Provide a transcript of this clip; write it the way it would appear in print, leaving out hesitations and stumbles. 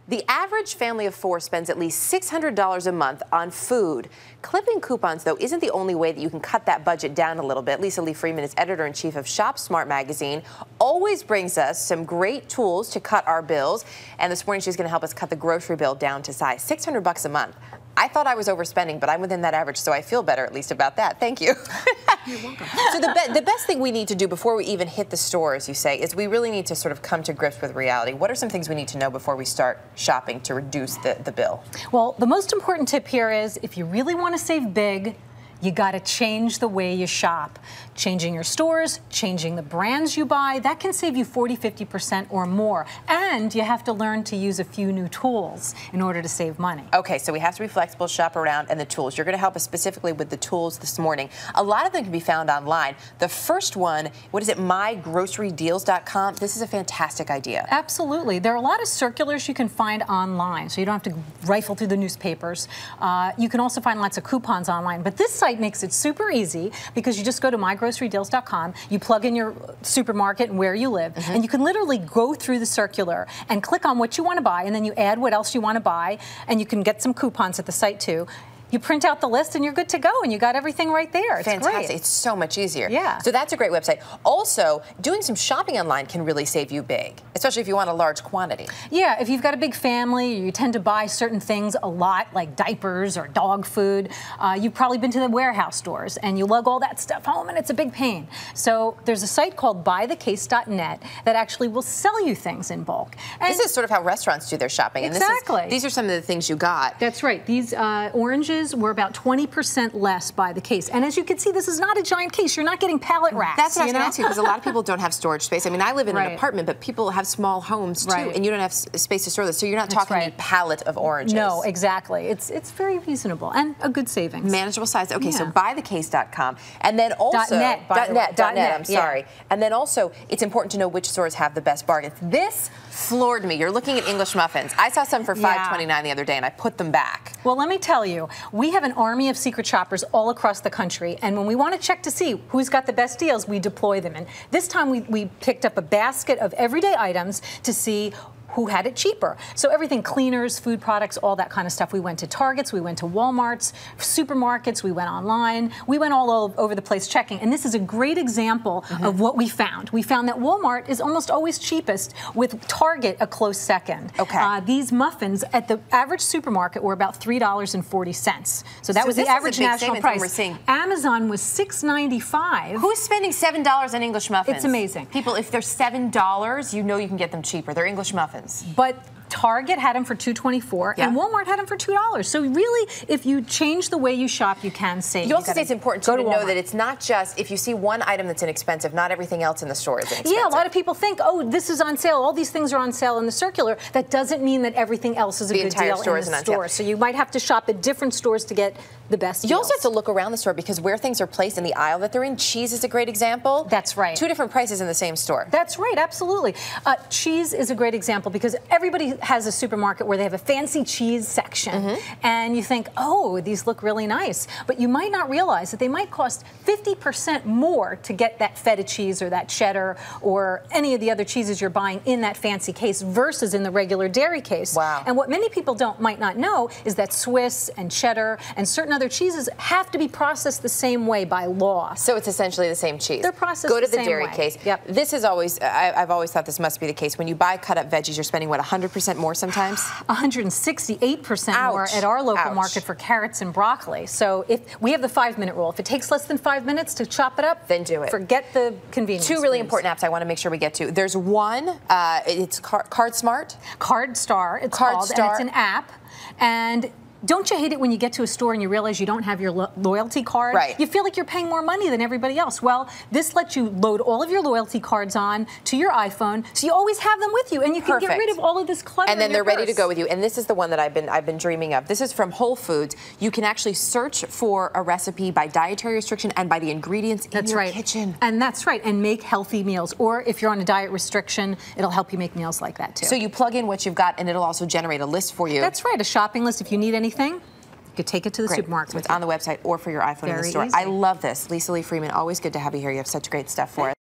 The average family of 4 spends at least $600 a month on food. Clipping coupons, though, isn't the only way that you can cut that budget down a little bit. Lisa Lee Freeman is editor-in-chief of Shop Smart magazine, always brings us some great tools to cut our bills. And this morning she's going to help us cut the grocery bill down to size. $600 a month. I thought I was overspending, but I'm within that average, so I feel better at least about that. Thank you. You're welcome. So the best thing we need to do before we even hit the store, as you say, is we really need to sort of come to grips with reality. What are some things we need to know before we start shopping to reduce the bill? Well, the most important tip here is if you really want to save big, you got to change the way you shop. Changing your stores, changing the brands you buy, that can save you 40, 50% or more. And you have to learn to use a few new tools in order to save money. Okay, so we have to be flexible, shop around, and the tools. You're going to help us specifically with the tools this morning. A lot of them can be found online. The first one, what is it, mygrocerydeals.com? This is a fantastic idea. Absolutely. There are a lot of circulars you can find online, so you don't have to rifle through the newspapers. You can also find lots of coupons online, but this site makes it super easy because you just go to mygrocerydeals.com, you plug in your supermarket and where you live, and you can literally go through the circular and click on what you want to buy, and then you add what else you want to buy, and you can get some coupons at the site too. You print out the list and you're good to go, and you got everything right there. It's fantastic. Great. It's so much easier. Yeah. So that's a great website. Also, doing some shopping online can really save you big, especially if you want a large quantity. Yeah, if you've got a big family, you tend to buy certain things a lot, like diapers or dog food. You've probably been to the warehouse stores and you lug all that stuff home and it's a big pain. So there's a site called buythecase.net that actually will sell you things in bulk. And this is sort of how restaurants do their shopping. Exactly. And these are some of the things you got. That's right. These oranges were about 20% less by the case. And as you can see, this is not a giant case. You're not getting pallet racks. That's what I was going to ask you, because a lot of people don't have storage space. I mean, I live in an apartment, but people have small homes too, and you don't have space to store this. So you're not talking a pallet of oranges. No, exactly. It's very reasonable and a good savings. Manageable size. Okay, so buythecase.com. And then also .net, I'm sorry. And then also, it's important to know which stores have the best bargains. This floored me. You're looking at English muffins. I saw some for $5.29 the other day, and I put them back. Well, let me tell you, we have an army of secret shoppers all across the country, and when we want to check to see who's got the best deals, we deploy them. And this time we picked up a basket of everyday items to see who had it cheaper. So everything, cleaners, food products, all that kind of stuff. We went to Targets, we went to Walmarts, supermarkets, we went online. We went all over the place checking. And this is a great example of what we found. We found that Walmart is almost always cheapest, with Target a close second. Okay. These muffins at the average supermarket were about $3.40. So that was the average national price. We're seeing. Amazon was $6.95. Who's spending $7 on English muffins? It's amazing. People, if they're $7, you know you can get them cheaper. They're English muffins. But Target had them for $2.24, and Walmart had them for $2. So really, if you change the way you shop, you can save. You also say it's important to know that it's not just if you see one item that's inexpensive, not everything else in the store is inexpensive. Yeah, a lot of people think, oh, this is on sale. All these things are on sale in the circular. That doesn't mean that everything else is a good deal in the store. So you might have to shop at different stores to get the best deals. You also have to look around the store, because where things are placed in the aisle that they're in, cheese is a great example. That's right. 2 different prices in the same store. That's right, absolutely. Cheese is a great example, because everybody has a supermarket where they have a fancy cheese section, and you think, oh, these look really nice. But you might not realize that they might cost 50% more to get that feta cheese or that cheddar or any of the other cheeses you're buying in that fancy case versus in the regular dairy case. Wow. And what many people might not know is that Swiss and cheddar and certain other cheeses have to be processed the same way by law. So it's essentially the same cheese. They're processed Go to the the same dairy way. case. Yep. This is always, I've always thought this must be the case. When you buy cut up veggies, you're spending, what, 100% more sometimes? 168% more at our local market for carrots and broccoli. So if we have the 5-minute rule, if it takes less than 5 minutes to chop it up, then do it. Forget the convenience. 2 really important apps I want to make sure we get to. There's one, it's CardSmart. CardStar, it's called, and it's an app. And don't you hate it when you get to a store and you realize you don't have your loyalty card? Right. You feel like you're paying more money than everybody else. Well, this lets you load all of your loyalty cards on to your iPhone, so you always have them with you, and you can get rid of all of this clutter. And then they're ready to go with you. And this is the one that I've been dreaming of. This is from Whole Foods. You can actually search for a recipe by dietary restriction and by the ingredients in your kitchen. And that's right. And make healthy meals. Or if you're on a diet restriction, it'll help you make meals like that too. So you plug in what you've got, and it'll also generate a list for you. That's right. A shopping list. If you need anything, you could take it to the supermarket. So it's on the website or for your iPhone in the store. Easy. I love this. Lisa Lee Freeman, always good to have you here. You have such great stuff for us.